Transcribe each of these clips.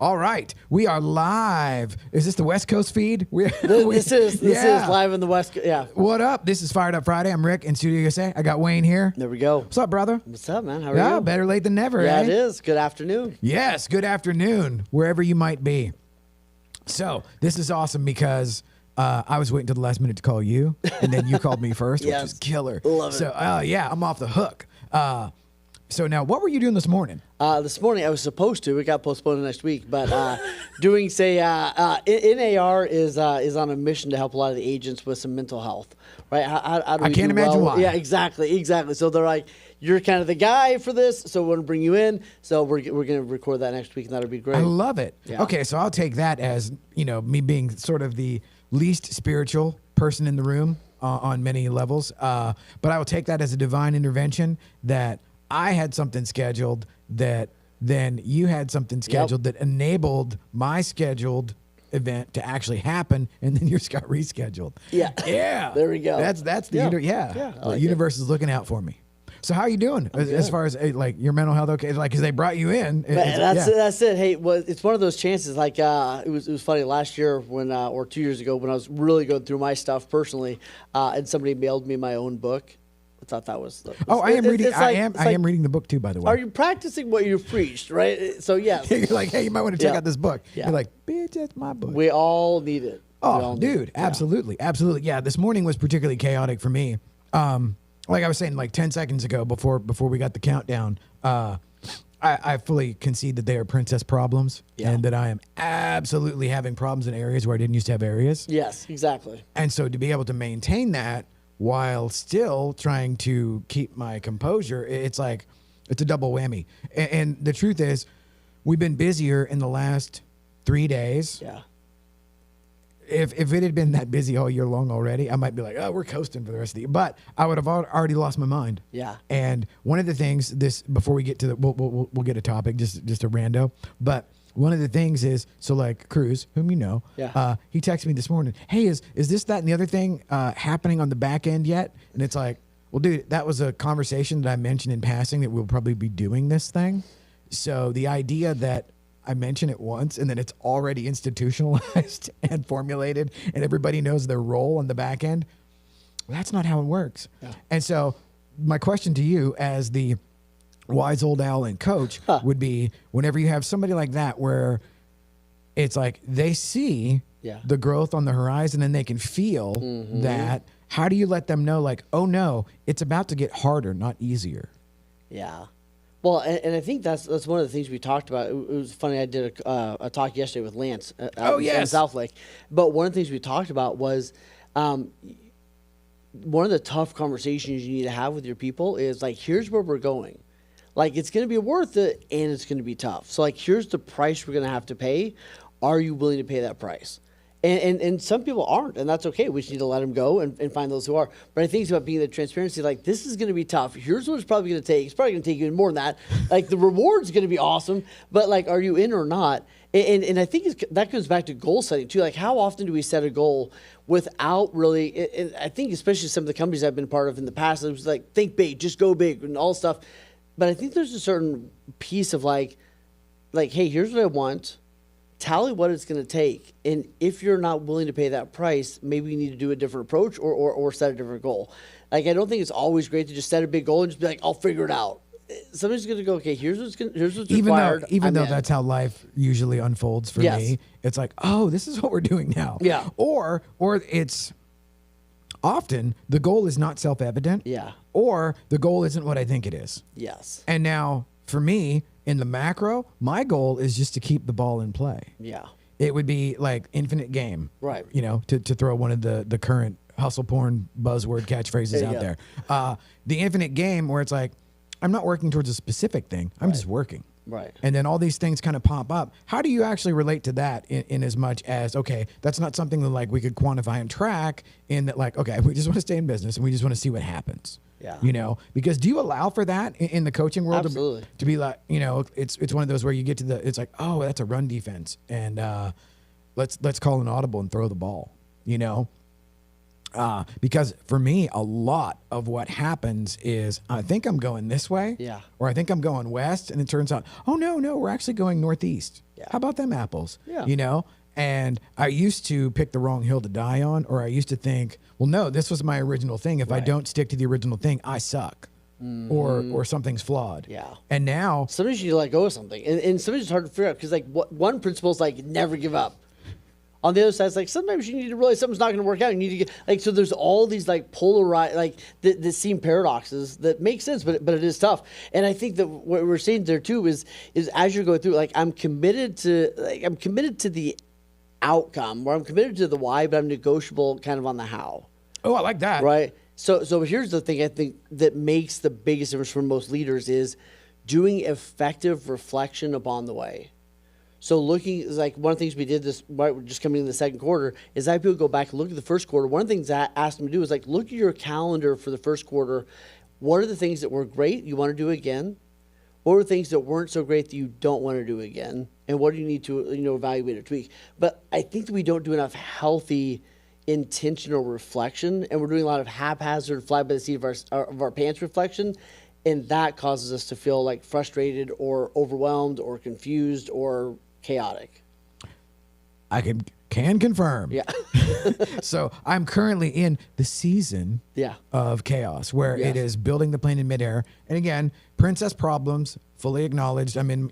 All right, we are live. Is this the West Coast feed? This is live in the West. Yeah. What up? This is Fired Up Friday. I'm Rick in Studio USA. I got Wayne here. There we go. What's up, brother? What's up, man? How are you? Better late than never. Yeah, eh? it is. Good afternoon. Yes, good afternoon, wherever you might be. So this is awesome because I was waiting till the last minute to call you, and then you called me first, Yes. which was killer. Love it. So yeah, I'm off the hook. So now, what were you doing this morning? This morning I was supposed to. It got postponed to next week, but doing NAR is on a mission to help a lot of the agents with some mental health. Right? How do I we can't do imagine well? why. Yeah, exactly. So they're like, you're kind of the guy for this, so we're gonna bring you in. So we're gonna record that next week, and that'll be great. I love it. Yeah. Okay, so I'll take that as, me being sort of the least spiritual person in the room on many levels. But I will take that as a divine intervention that I had something scheduled that then you had something scheduled that enabled my scheduled event to actually happen, and then yours got rescheduled. Yeah. Yeah. There we go. That's the Yeah. the I like universe is looking out for me. So how are you doing as far as like your mental health? Okay, like because they brought you in. That's it. Hey, it's one of those chances. Like it was funny last year when or 2 years ago when I was really going through my stuff personally, and somebody mailed me my own book. I thought that was. I am reading. I am reading the book too. By the way, are you practicing what you've preached? Right. So yes. You're like, hey, you might want to check out this book. Yeah. You're like, bitch, that's my book. We all need it. Oh, dude, absolutely, absolutely. Yeah, this morning was particularly chaotic for me. Like I was saying, like 10 seconds ago, before we got the countdown, I fully concede that they are princess problems, and that I am absolutely having problems in areas where I didn't used to have areas. Yes, exactly. And so to be able to maintain that while still trying to keep my composure, it's like it's a double whammy. And the truth is, we've been busier in the last 3 days. Yeah. If it had been that busy all year long already, I might be like, oh, we're coasting for the rest of the year. But I would have already lost my mind. Yeah. And one of the things, before we get to we'll get a topic, just a rando. But one of the things is, so like Cruz, whom you know, he texted me this morning, hey, is this, that, and the other thing happening on the back end yet? And it's like, well, dude, that was a conversation that I mentioned in passing that we'll probably be doing this thing. So the idea that I mention it once and then it's already institutionalized and formulated and everybody knows their role on the back end, that's not how it works. Yeah. And so my question to you as the wise old owl and coach would be, whenever you have somebody like that where it's like they see the growth on the horizon and they can feel that, how do you let them know, like, oh no, it's about to get harder, not easier? Yeah. Well, and I think that's one of the things we talked about. It was funny. I did a talk yesterday with Lance out in South Lake. But one of the things we talked about was one of the tough conversations you need to have with your people is like, here's where we're going. Like, it's going to be worth it, and it's going to be tough. So, like, here's the price we're going to have to pay. Are you willing to pay that price? And some people aren't, and that's okay. We just need to let them go and find those who are. But I think it's about being the transparency. Like, this is going to be tough. Here's what it's probably going to take. It's probably going to take even more than that. Like, the reward's going to be awesome, but, like, are you in or not? And I think that comes back to goal setting, too. Like, how often do we set a goal without really – and I think especially some of the companies I've been part of in the past, it was like, think big, just go big, and all stuff. But I think there's a certain piece of, like, hey, here's what I want. Tally what it's going to take, and if you're not willing to pay that price, maybe you need to do a different approach or set a different goal. Like, I don't think it's always great to just set a big goal and just be like, I'll figure it out. Somebody's going to go, okay, here's what's required. Even though that's how life usually unfolds for me, it's like, oh, this is what we're doing now. Yeah. Or it's often the goal is not self-evident. Yeah. Or the goal isn't what I think it is. Yes. And now for me, in the macro, my goal is just to keep the ball in play. Yeah. It would be like infinite game. Right. To throw one of the current hustle porn buzzword catchphrases out there. The infinite game where it's like, I'm not working towards a specific thing. I'm just working. Right. And then all these things kind of pop up. How do you actually relate to that in as much as, okay, that's not something that like we could quantify and track in that, like, okay, we just want to stay in business and we just want to see what happens. Yeah. Because do you allow for that in the coaching world? Absolutely. To be like, it's one of those where you get to it's like, oh, that's a run defense. And let's call an audible and throw the ball, Because for me, a lot of what happens is I think I'm going this way, or I think I'm going west, and it turns out, oh no, we're actually going northeast. How about them apples? Yeah. You know? And I used to pick the wrong hill to die on, or I used to think, well, no, this was my original thing. If I don't stick to the original thing, I suck. Or something's flawed. Yeah. And now sometimes you need to let go of something. And sometimes it's hard to figure out because like one principle is like never give up. On the other side, it's like sometimes you need to realize something's not going to work out. You need to get like so. There's all these like polarized like that seem paradoxes that make sense, but it is tough. And I think that what we're saying there too is as you're going through, like I'm committed to the outcome, or I'm committed to the why, but I'm negotiable kind of on the how. Oh, I like that. Right. So here's the thing I think that makes the biggest difference for most leaders is doing effective reflection upon the way. So looking, like one of the things we did this, right, we're just coming into the second quarter, is I have people go back and look at the first quarter. One of the things I asked them to do is like, look at your calendar for the first quarter. What are the things that were great you want to do again? What are things that weren't so great that you don't want to do again? And what do you need to, evaluate or tweak? But I think that we don't do enough healthy, intentional reflection, and we're doing a lot of haphazard, fly by the seat of our pants reflection. And that causes us to feel like frustrated or overwhelmed or confused or chaotic. I can confirm. Yeah. So I'm currently in the season of chaos where it is building the plane in midair. And again, princess problems, fully acknowledged. I mean,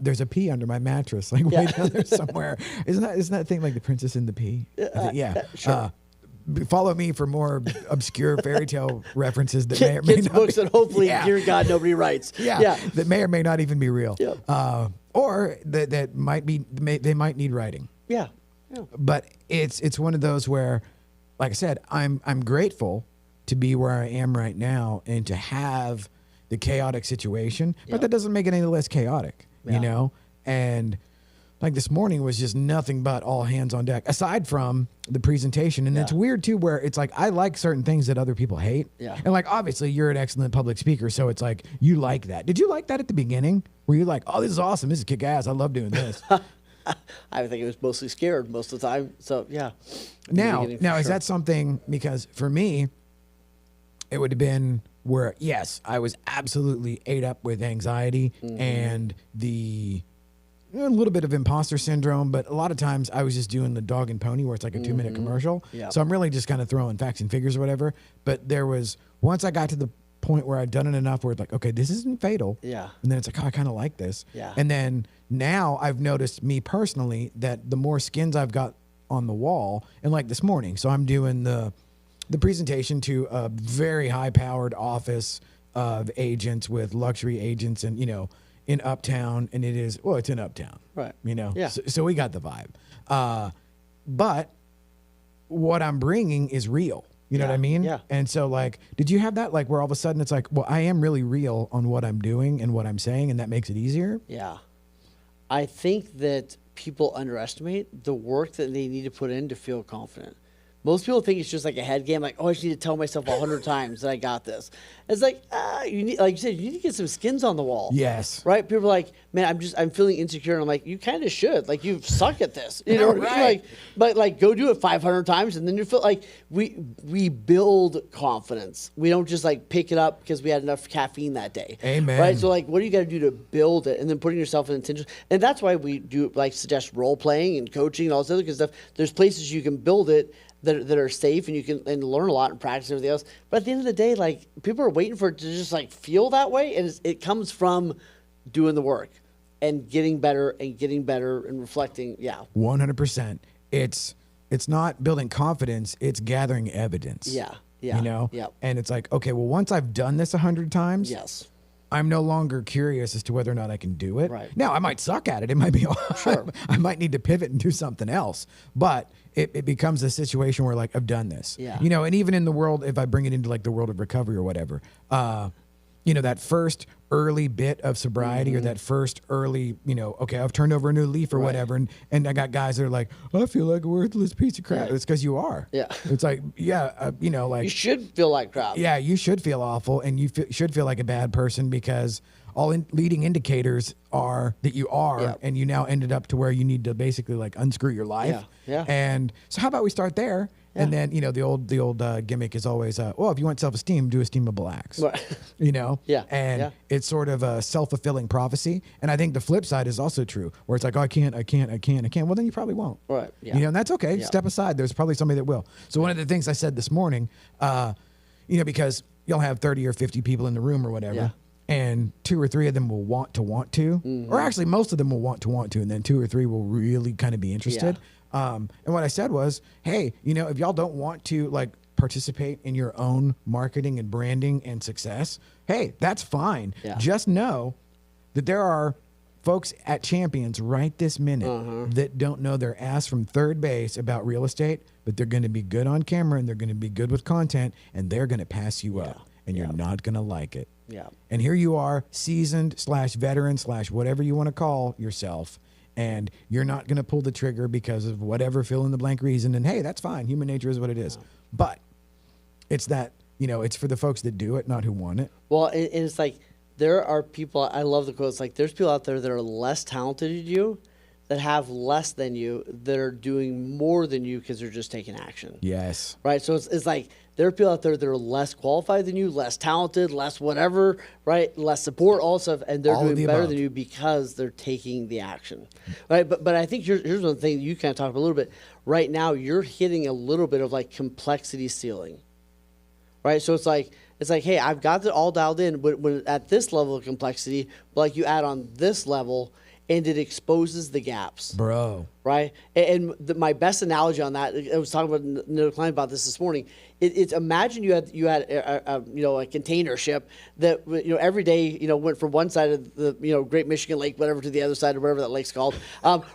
there's a pea under my mattress, like way down there somewhere. Isn't that thing like the princess and the pea? Sure. Follow me for more obscure fairy tale references that may or may kids not books be, that hopefully, dear God, nobody writes. That may or may not even be real. Or that they might need writing. Yeah. But it's one of those where, like I said, I'm grateful to be where I am right now and to have the chaotic situation, but that doesn't make it any less chaotic, And like this morning was just nothing but all hands on deck, aside from the presentation. And it's weird too, where it's like, I like certain things that other people hate. Yeah. And like, obviously you're an excellent public speaker. So it's like, you like that. Did you like that at the beginning? Were you like, oh, this is awesome. This is kick ass. I love doing this. I think it was mostly scared most of the time. So yeah. Now is that something, because for me, it would have been where, yes, I was absolutely ate up with anxiety and a little bit of imposter syndrome, but a lot of times I was just doing the dog and pony where it's like a 2-minute commercial. Yeah. So I'm really just kind of throwing facts and figures or whatever. But there was, once I got to the point where I'd done it enough where it's like, okay, this isn't fatal. Yeah. And then it's like, oh, I kind of like this. Yeah. And then now I've noticed, me personally, that the more skins I've got on the wall, and like this morning, so I'm doing the presentation to a very high powered office of agents with luxury agents and, in Uptown, and it's in Uptown. Right. Yeah. So we got the vibe. But what I'm bringing is real. You know what I mean? Yeah. And so, like, did you have that, like, where all of a sudden it's like, well, I am really real on what I'm doing and what I'm saying, and that makes it easier? Yeah. I think that people underestimate the work that they need to put in to feel confident. Most people think it's just like a head game, like, oh, I just need to tell myself 100 times that I got this. It's like, you need, like you said, you need to get some skins on the wall. Yes. Right? People are like, man, I'm feeling insecure. And I'm like, you kind of should. Like, you suck at this. You know, right. But go do it 500 times, and then you feel like we build confidence. We don't just like pick it up because we had enough caffeine that day. Amen. Right? So like, what do you got to do to build it, and then putting yourself in intention? And that's why we do like suggest role playing and coaching and all this other good stuff. There's places you can build it that are safe, and you can learn a lot and practice and everything else. But at the end of the day, like, people are waiting for it to just like feel that way, and it comes from doing the work and getting better and reflecting. Yeah, 100%. It's not building confidence; it's gathering evidence. Yeah. Yeah. And it's like, okay, well, once I've done this 100 times, yes, I'm no longer curious as to whether or not I can do it. Right. Now, I might suck at it. It might be sure. I might need to pivot and do something else. But it becomes a situation where, like, I've done this. Yeah. And even in the world, if I bring it into like the world of recovery or whatever, that first early bit of sobriety or that first early, okay, I've turned over a new leaf or whatever. And I got guys that are like, I feel like a worthless piece of crap. It's because you are. Yeah. It's like, like. You should feel like crap. Yeah, you should feel awful, and you should feel like a bad person, because all leading indicators are that you are, and you now ended up to where you need to basically like unscrew your life. Yeah. And so how about we start there? And then, the old gimmick is always, if you want self-esteem, do esteemable acts. Right. And it's sort of a self-fulfilling prophecy. And I think the flip side is also true, where it's like, oh, I can't. Well, then you probably won't. Right. Yeah. And that's okay. Step aside. There's probably somebody that will. So one of the things I said this morning, because you'll have 30 or 50 people in the room or whatever. Yeah. And 2 or 3 of them will want to, mm-hmm. or actually most of them will want to, and then 2 or 3 will really kind of be interested. And what I said was, hey, if y'all don't want to participate in your own marketing and branding and success, hey, that's fine. Yeah. Just know that there are folks at Champions right this minute that don't know their ass from third base about real estate, but they're going to be good on camera and they're going to be good with content, and they're going to pass you up, and you're not going to like it. Yeah. And here you are, seasoned / veteran / whatever you want to call yourself, and you're not going to pull the trigger because of whatever fill in the blank reason. And hey, that's fine. Human nature is what it is. But it's that, it's for the folks that do it, not who want it. Well, and it's like, there are people, I love the quotes, like there's people out there that are less talented than you, that have less than you, that are doing more than you because they're just taking action. Yes. Right? So it's like there are people out there that are less qualified than you, less talented, less whatever, right? Less support, all stuff, and they're doing better than you because they're taking the action. Right? But I think here's one thing you kind of talked about a little bit. Right now, you're hitting a little bit of complexity ceiling. Right? So it's like, hey, I've got it all dialed in, but when at this level of complexity, you add on this level, and it exposes the gaps. Bro. Right? And my best analogy on that, I was talking about another client about this morning. It's imagine you had a container ship that every day went from one side of the Great Michigan Lake, whatever, to the other side, or whatever that lake's called,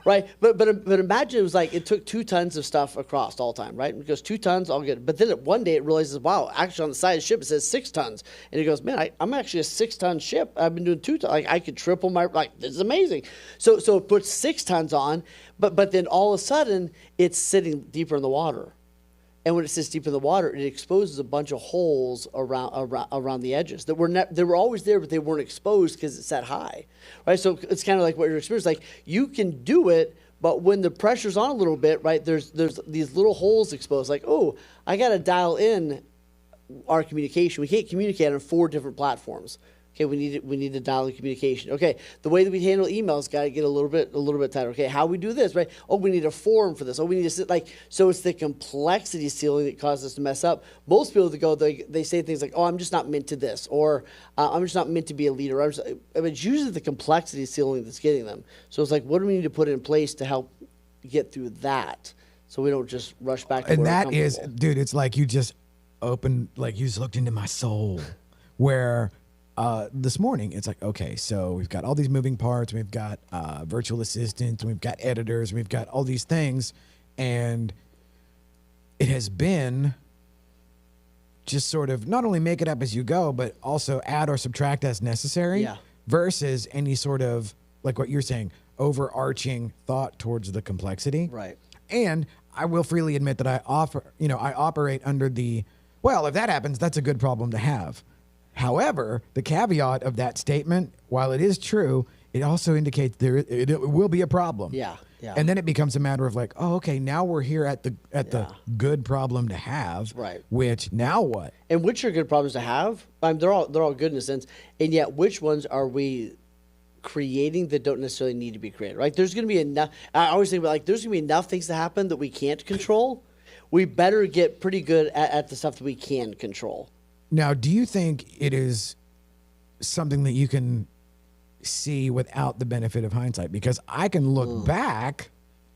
right? But imagine it was it took 2 tons of stuff across all the time, right? It goes 2 tons, all good. But then one day it realizes, wow, actually on the side of the ship it says 6 tons, and it goes, man, I'm actually a 6-ton ship. I've been doing 2 tons. I could triple my this is amazing. So it puts 6 tons on, but then all of a sudden it's sitting deeper in the water. And when it sits deep in the water, it exposes a bunch of holes around the edges that they were always there, but they weren't exposed because it's that high, right? So it's kind of like what you're experiencing. You can do it, but when the pressure's on a little bit, right? There's these little holes exposed. I got to dial in our communication. We can't communicate on 4 different platforms. Okay, we need to dial the communication. Okay, the way that we handle emails got to get a little bit tighter. Okay, how we do this, right? Oh, we need a forum for this. Oh, we need to sit so it's the complexity ceiling that causes us to mess up. Most people that go, they say things like, oh, I'm just not meant to this, or I'm just not meant to be a leader. It's usually the complexity ceiling that's getting them. So it's what do we need to put in place to help get through that, so we don't just rush back to and that is, dude, it's like you just opened, you just looked into my soul, where this morning it's okay, so we've got all these moving parts, we've got virtual assistants, we've got editors, we've got all these things, and it has been just sort of not only make it up as you go, but also add or subtract as necessary, versus any sort of, what you're saying, overarching thought towards the complexity. Right. And I will freely admit that I operate under the, well, if that happens, that's a good problem to have. However, the caveat of that statement, while it is true, it also indicates it will be a problem. Yeah. And then it becomes a matter of oh, okay, now we're here at the good problem to have. Right. Which now what? And which are good problems to have? They're all good in a sense. And yet, which ones are we creating that don't necessarily need to be created? Right? There's going to be enough. I always think about there's going to be enough things to happen that we can't control. We better get pretty good at the stuff that we can control. Now, do you think it is something that you can see without the benefit of hindsight? Because I can look back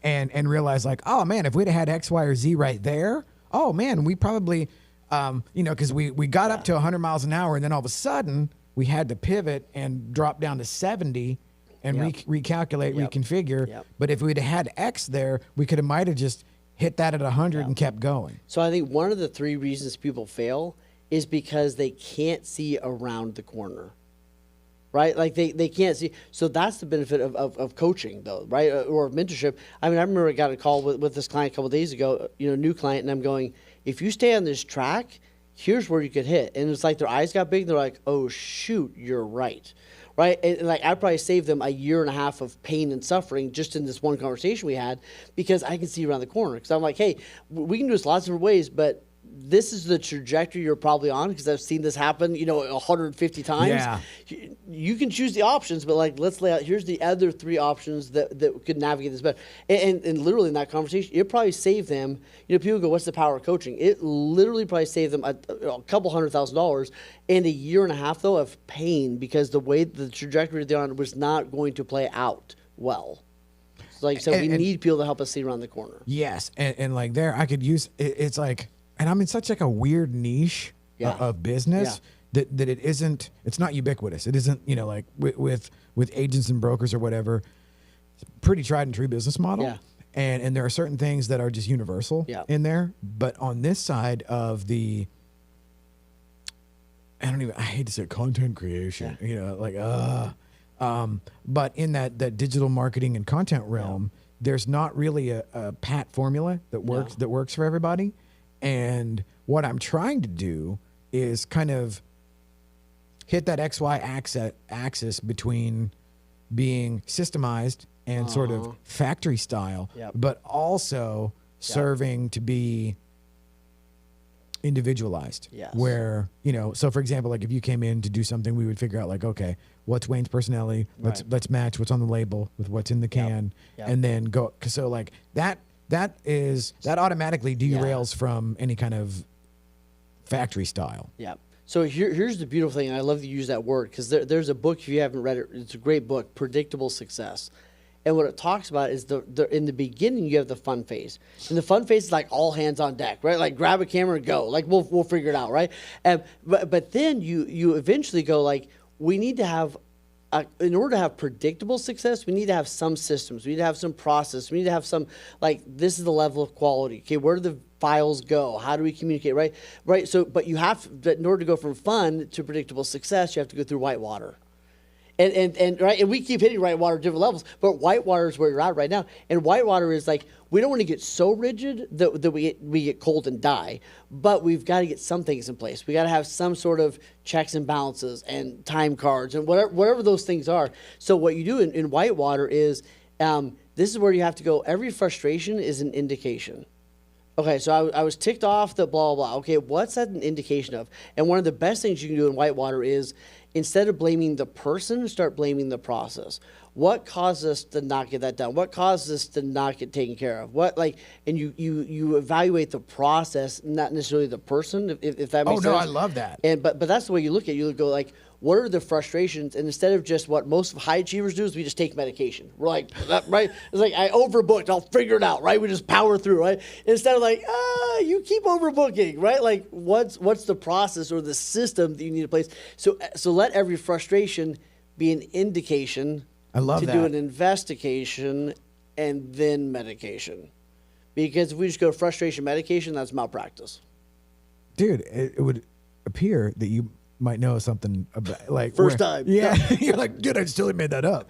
and realize oh man, if we'd have had X, Y, or Z right there, oh man, we probably, because we got up to 100 miles an hour, and then all of a sudden we had to pivot and drop down to 70 and recalculate, reconfigure. Yep. But if we'd have had X there, we might have just hit that at 100 and kept going. So I think one of the 3 reasons people fail is because they can't see around the corner, right? They can't see. So that's the benefit of coaching, though, right? Or mentorship. I remember I got a call with this client a couple of days ago, new client, and I'm going, if you stay on this track, here's where you could hit. And it's like their eyes got big. They're like, oh, shoot, you're right. Right. And like I probably saved them a year and a half of pain and suffering just in this one conversation we had because I can see around the corner. Because I'm like, hey, we can do this lots of different ways, but this is the trajectory you're probably on because I've seen this happen, 150 times. Yeah. You can choose the options, but like, let's lay out, here's the other 3 options that could navigate this better. And literally in that conversation, it probably saved them, people go, what's the power of coaching? It literally probably saved them a couple $100,000 and a year and a half though of pain because the way the trajectory they're on was not going to play out well. So like, we need people to help us see around the corner. Yes. And like there, I could use, it's like, and I'm in such like a weird niche of business that it isn't, it's not ubiquitous. It isn't, like with agents and brokers or whatever, it's a pretty tried and true business model. Yeah. And there are certain things that are just universal in there. But on this side of the, I hate to say it, content creation, but in that digital marketing and content realm, there's not really a pat formula that works for everybody. And what I'm trying to do is kind of hit that XY axis between being systemized and sort of factory style, but also serving to be individualized. Yes. Where, so for example, like if you came in to do something, we would figure out like, okay, what's Wayne's personality? Let's match what's on the label with what's in the can and then go. So like that automatically derails from any kind of factory style. Yeah. So here's the beautiful thing. And I love to use that word because there's a book, if you haven't read it, it's a great book, Predictable Success. And what it talks about is in the beginning, you have the fun phase. And the fun phase is like all hands on deck, right? Like grab a camera and go. Like we'll figure it out, right? But then you eventually go like, we need to have, in order to have predictable success, we need to have some systems. We need to have some process. We need to have some, like, this is the level of quality. Okay, where do the files go? How do we communicate, right? Right, so, but you have, in order to go from fun to predictable success, you have to go through Whitewater. And right, and we keep hitting Whitewater at different levels, but Whitewater is where you're at right now. And Whitewater is like, we don't want to get so rigid that we get cold and die, but we've got to get some things in place. We got to have some sort of checks and balances and time cards and whatever those things are. So what you do in Whitewater is, this is where you have to go. Every frustration is an indication. Okay, so I was ticked off the blah, blah, blah. Okay, what's that an indication of? And one of the best things you can do in Whitewater is, instead of blaming the person, start blaming the process. What caused us to not get that done? What caused us to not get taken care of? And you evaluate the process, not necessarily the person, if that makes sense. Oh, no, I love that. But that's the way you look at it. You go like, what are the frustrations? And instead of just what most high achievers do is we just take medication. We're like, right? It's like, I overbooked, I'll figure it out, right? We just power through, right? Instead of like, you keep overbooking, right? Like, what's the process or the system that you need to place? So let every frustration be an indication. I love to that. do an investigation and then medication. Because if we just go frustration medication, that's malpractice. Dude, it would appear that you might know something about, like, first time. Yeah. You're like, dude, I just totally made that up.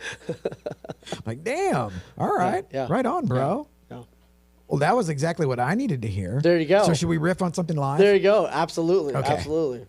Like, damn. All right. Yeah. Right on, bro. Yeah. Well, that was exactly what I needed to hear. There you go. So should we riff on something live? There you go. Absolutely. Okay. Absolutely.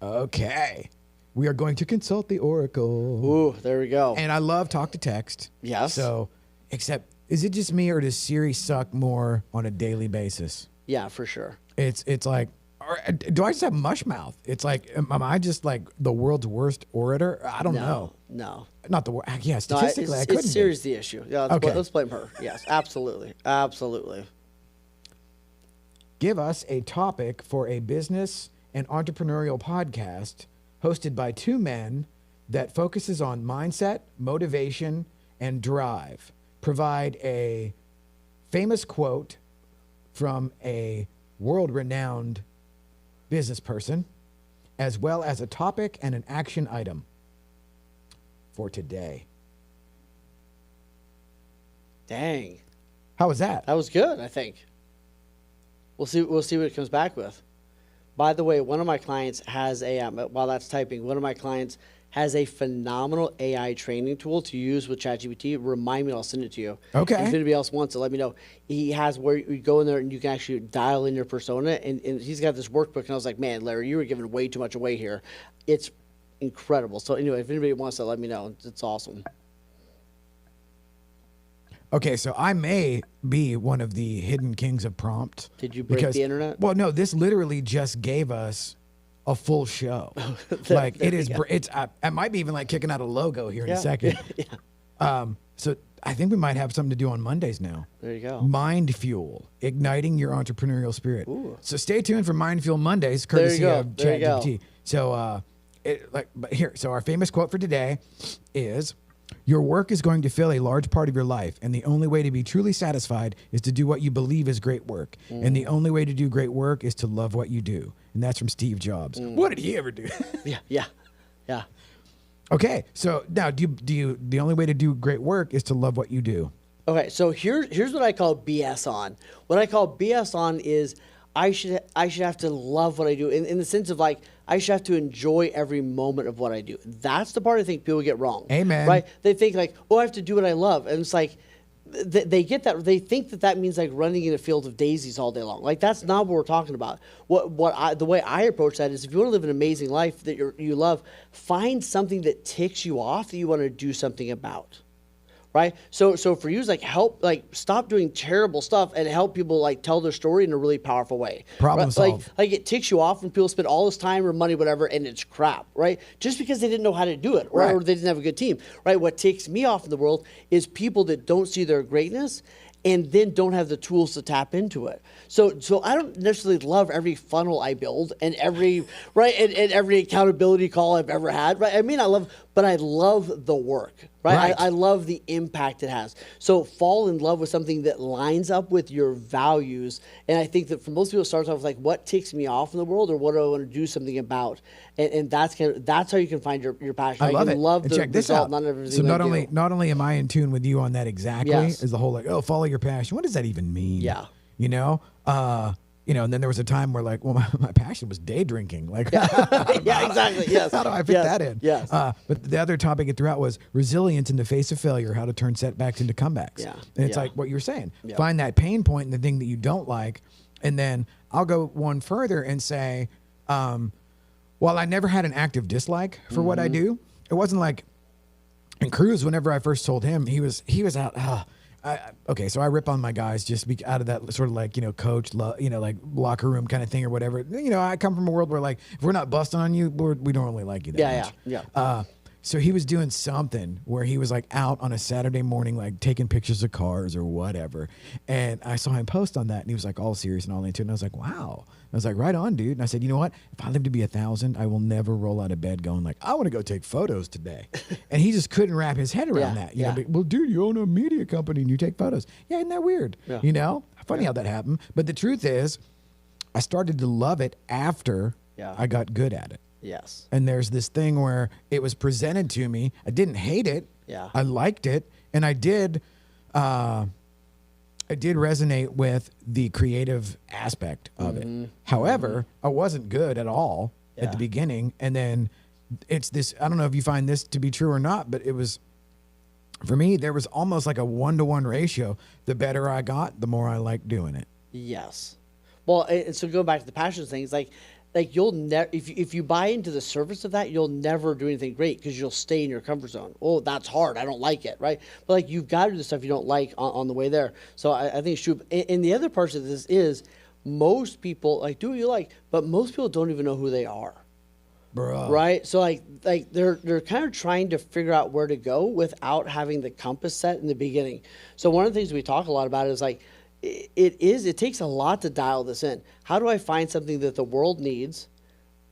Okay. We are going to consult the Oracle. Ooh, there we go. And I love talk to text. Yes. So, except, is it just me or does Siri suck more on a daily basis? Yeah, for sure. It's like, or do I just have mush mouth? It's like, am I just like the world's worst orator? I don't know. No. Not the worst. Yeah, statistically, I couldn't. It's Siri's the issue. Yeah, let's blame her. Yes, absolutely. Absolutely. Give us a topic for a business and entrepreneurial podcast hosted by 2 men that focuses on mindset, motivation, and drive. Provide a famous quote from a world-renowned business person, as well as a topic and an action item for today. Dang. How was that? That was good, I think. We'll see what it comes back with. By the way, one of my clients has while that's typing, one of my clients has a phenomenal AI training tool to use with ChatGPT. Remind me, I'll send it to you. Okay. If anybody else wants it, let me know. He has where you go in there and you can actually dial in your persona, and he's got this workbook. And I was like, man, Larry, you were giving way too much away here. It's incredible. So anyway, if anybody wants to, let me know. It's awesome. Okay, so I may be one of the hidden kings of prompt. Did you break the internet? Well, no, this literally just gave us a full show. Like it is, I might be even like kicking out a logo here in a second. Yeah. So I think we might have something to do on Mondays now. There you go. Mind Fuel, igniting your entrepreneurial spirit. Ooh. So stay tuned for Mind Fuel Mondays, courtesy of ChatGPT. So, so our famous quote for today is, your work is going to fill a large part of your life, and the only way to be truly satisfied is to do what you believe is great work. And the only way to do great work is to love what you do. And that's from Steve Jobs. What did he ever do? Yeah. Okay, so now the only way to do great work is to love what you do. Okay, so here's what I call BS on. What I call BS on is I should have to love what I do in the sense of like I should have to enjoy every moment of what I do. That's the part I think people get wrong. Amen. Right? They think like, oh, I have to do what I love, and it's like they get that. They think that means like running in a field of daisies all day long. Like that's not what we're talking about. The way I approach that is, if you want to live an amazing life that you love, find something that ticks you off that you want to do something about. Right. So for you, it's like stop doing terrible stuff and help people like tell their story in a really powerful way. Problem solved. Like it ticks you off when people spend all this time or money, whatever, and it's crap. Right. Just because they didn't know how to do it, or they didn't have a good team. Right. What ticks me off in the world is people that don't see their greatness and then don't have the tools to tap into it. So I don't necessarily love every funnel I build and every and every accountability call I've ever had. Right. I mean, I love the work. Right. I love the impact it has. So fall in love with something that lines up with your values. And I think that for most people, it starts off with like, what ticks me off in the world, or what do I want to do something about? And that's how you can find your passion. I love it. Love and check this out. So not only am I in tune with you on that exactly, is the whole like, oh, follow your passion. What does that even mean? Yeah. You know, and then there was a time where like, well, my passion was day drinking. Like, yeah, exactly. Yes. How do I fit that in? Yes. But the other topic it threw out was resilience in the face of failure, how to turn setbacks into comebacks. Yeah. And it's like what you were saying. Yeah. Find that pain point in the thing that you don't like. And then I'll go one further and say, while I never had an active dislike for what I do, it wasn't like, and Cruz, whenever I first told him, he was out, okay, so I rip on my guys just out of that sort of like, coach, like locker room kind of thing or whatever. I come from a world where like, if we're not busting on you, we don't really like you that much. Yeah. So he was doing something where he was like out on a Saturday morning, like taking pictures of cars or whatever. And I saw him post on that and he was like all serious and all into it. And I was like, wow. I was like, right on, dude. And I said, you know what? If I live to be 1,000, I will never roll out of bed going like, I want to go take photos today. And he just couldn't wrap his head around that. You know, well, dude, you own a media company and you take photos. Yeah, isn't that weird? Yeah. Funny how that happened. But the truth is, I started to love it after I got good at it. Yes. And there's this thing where it was presented to me. I didn't hate it. Yeah. I liked it. And I did resonate with the creative aspect of it. However, I wasn't good at all at the beginning. And then it's this, I don't know if you find this to be true or not, but it was, for me, there was almost like a 1-to-1 ratio. The better I got, the more I liked doing it. Yes. Well, and so going back to the passion thing, it's like you'll never, if you buy into the surface of that, you'll never do anything great because you'll stay in your comfort zone. Oh, that's hard. I don't like it, right? But like you've got to do the stuff you don't like on the way there. So I think it's true. And the other part of this is most people like do what you like, but most people don't even know who they are. Bro. Right? So like they're kind of trying to figure out where to go without having the compass set in the beginning. So one of the things we talk a lot about is like, it takes a lot to dial this in. How do I find something that the world needs,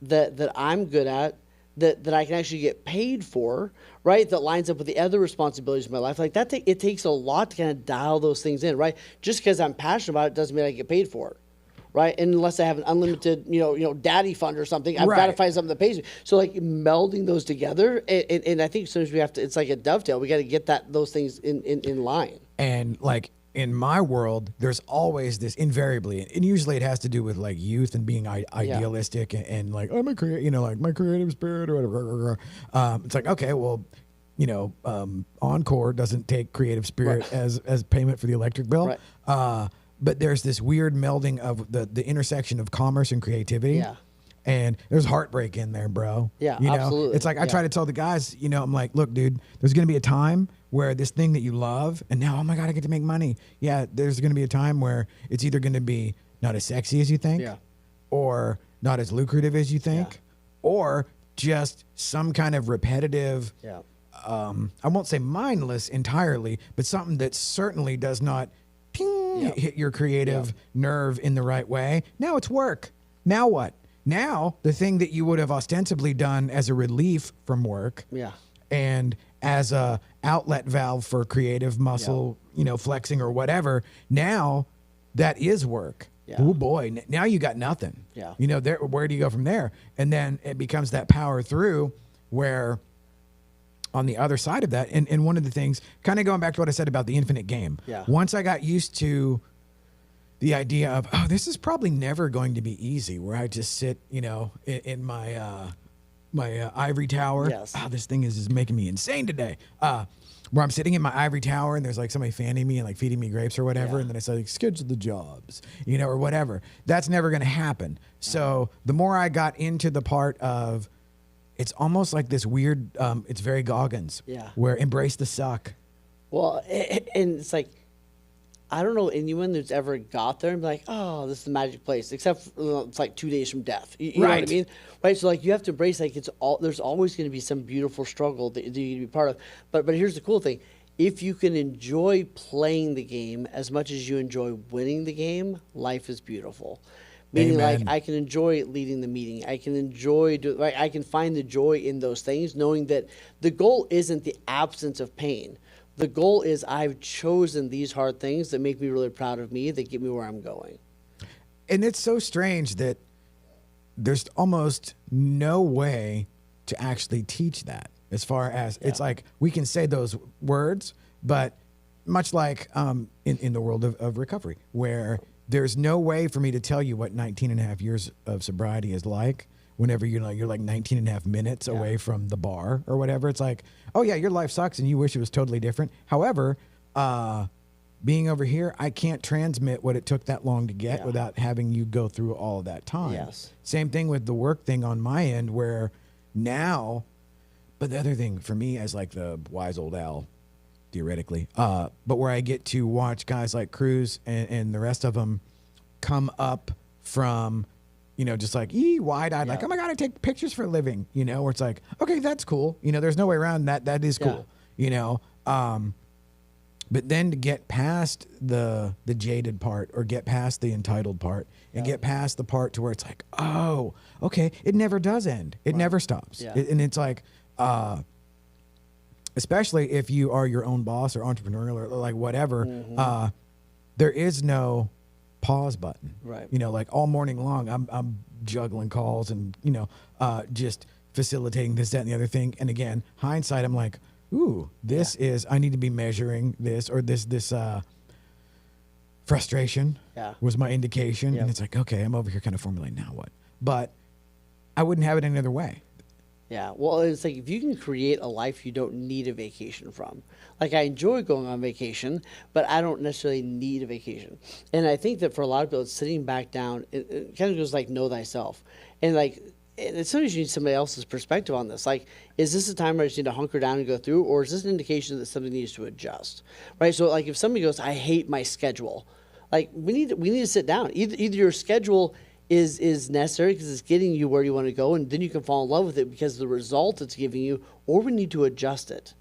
that I'm good at, that I can actually get paid for, right? That lines up with the other responsibilities of my life. Like that, it takes a lot to kind of dial those things in, right? Just because I'm passionate about it doesn't mean I get paid for it, right? And unless I have an unlimited, daddy fund or something, I've got to find something that pays me. So like melding those together, and I think as soon as we have to, it's like a dovetail. We got to get those things in line. And like, in my world, there's always this invariably, and usually it has to do with like youth and being idealistic and like I'm a like my creative spirit or whatever. It's like, okay, well, Encore doesn't take creative spirit as payment for the electric bill. Right. But there's this weird melding of the intersection of commerce and creativity. Yeah. And there's heartbreak in there, bro. Yeah, absolutely. It's like I try to tell the guys, I'm like, look, dude, there's going to be a time where this thing that you love, and now, oh my God, I get to make money. Yeah, there's going to be a time where it's either going to be not as sexy as you think, or not as lucrative as you think, or just some kind of repetitive, I won't say mindless entirely, but something that certainly does not hit your creative nerve in the right way. Now it's work. Now what? Now, the thing that you would have ostensibly done as a relief from work and as a outlet valve for creative muscle, flexing or whatever, now that is work. Yeah. Oh boy, now you got nothing. Yeah. Where do you go from there? And then it becomes that power through where on the other side of that, and one of the things, kind of going back to what I said about the infinite game, once I got used to the idea of, this is probably never going to be easy, where I just sit, in my my ivory tower. Yes. This thing is just making me insane today. Where I'm sitting in my ivory tower and there's like somebody fanning me and like feeding me grapes or whatever, and then I say, like, schedule the jobs, or whatever. That's never going to happen. So the more I got into the part of, it's almost like this weird, it's very Goggins, where embrace the suck. Well, and it's like, I don't know anyone that's ever got there and be like, oh, this is the magic place, except it's like 2 days from death. You know what I mean? Right. So like you have to embrace, like there's always going to be some beautiful struggle that you need to be part of. But here's the cool thing. If you can enjoy playing the game as much as you enjoy winning the game, life is beautiful. Meaning, like, I can enjoy leading the meeting. I can enjoy, I can find the joy in those things, knowing that the goal isn't the absence of pain. The goal is I've chosen these hard things that make me really proud of me, that get me where I'm going. And it's so strange that there's almost no way to actually teach that, as far as it's like we can say those words, but much like in the world of recovery, where there's no way for me to tell you what 19 and a half years of sobriety is like. Whenever you're like 19 and a half minutes away from the bar or whatever, it's like, oh yeah, your life sucks and you wish it was totally different. However, being over here, I can't transmit what it took that long to get without having you go through all of that time. Yes. Same thing with the work thing on my end, where now, but the other thing for me as like the wise old owl, theoretically, but where I get to watch guys like Cruz and the rest of them come up from, just like wide-eyed, like, oh my God, I take pictures for a living, where it's like, okay, that's cool. There's no way around that. That is cool, but then to get past the jaded part, or get past the entitled part, and get past the part to where it's like, oh, okay, it never does end. It never stops. Yeah. And it's like, especially if you are your own boss or entrepreneurial or like whatever, there is no pause button, right? Like all morning long, I'm juggling calls and just facilitating this, that, and the other thing. And again, hindsight, I'm like, ooh, this is, I need to be measuring this, or this frustration was my indication. And it's like, okay, I'm over here kind of formulating, now what? But I wouldn't have it any other way. Yeah, well, it's like if you can create a life you don't need a vacation from. Like, I enjoy going on vacation, but I don't necessarily need a vacation. And I think that for a lot of people, it's sitting back down. It kind of goes like, know thyself. And like, as soon as you need somebody else's perspective on this, like, is this a time where I just need to hunker down and go through, or is this an indication that something needs to adjust, right? So like if somebody goes, I hate my schedule, like we need to sit down. Either your schedule is necessary because it's getting you where you want to go, and then you can fall in love with it because of the result it's giving you, or we need to adjust it.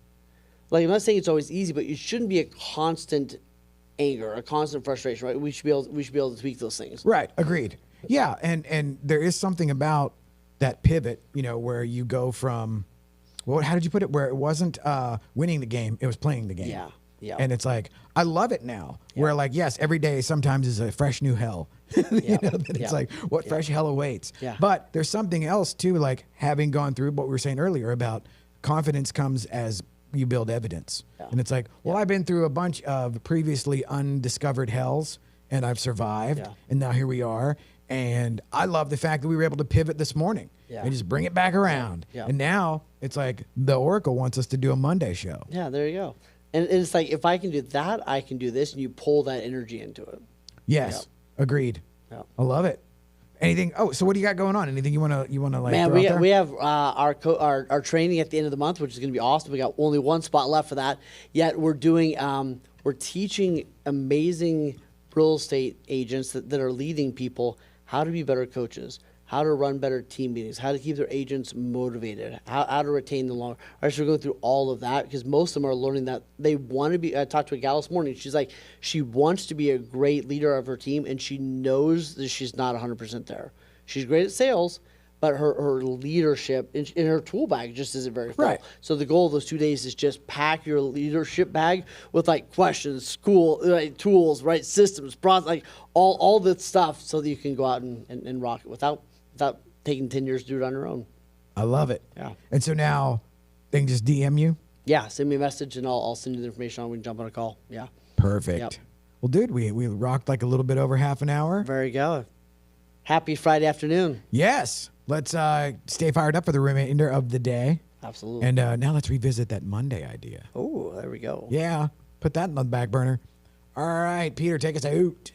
Like, I'm not saying it's always easy, but it shouldn't be a constant anger, a constant frustration, right? We should be able to tweak those things. Right. Agreed. Yeah. And there is something about that pivot, where you go from, well, how did you put it? Where it wasn't winning the game, it was playing the game. Yeah. Yeah. And it's like, I love it now, where like, yes, every day sometimes is a fresh new hell. It's like, what fresh hell awaits. Yeah. But there's something else too, like having gone through what we were saying earlier about confidence comes as you build evidence. And it's like, well, I've been through a bunch of previously undiscovered hells, and I've survived, and now here we are. And I love the fact that we were able to pivot this morning and just bring it back around. And now it's like the Oracle wants us to do a Monday show. Yeah, there you go. And it's like, if I can do that, I can do this, and you pull that energy into it. Yes, agreed. I love it. Anything? Oh, so what do you got going on? Anything you wanna like? Man, we have our training at the end of the month, which is gonna be awesome. We got only one spot left for that. Yet we're doing we're teaching amazing real estate agents that are leading people how to be better coaches, how to run better team meetings, how to keep their agents motivated, how to retain them longer. All right, so we're going through all of that because most of them are learning that they want to be. I talked to a gal this morning. She's like, she wants to be a great leader of her team, and she knows that she's not 100% there. She's great at sales, but her leadership in her tool bag just isn't very full. Right. So the goal of those 2 days is just pack your leadership bag with like questions, school, right, tools, right, systems, process, like all the stuff, so that you can go out and rock it without taking 10 years to do it on your own. I love it. Yeah. And so now they can just DM you? Yeah, send me a message and I'll send you the information on. We can jump on a call. Yeah. Perfect. Yep. Well, dude, we rocked like a little bit over half an hour. Very good. Happy Friday afternoon. Yes. Let's stay fired up for the remainder of the day. Absolutely. And now let's revisit that Monday idea. Oh, there we go. Yeah. Put that on the back burner. All right, Peter, take us out.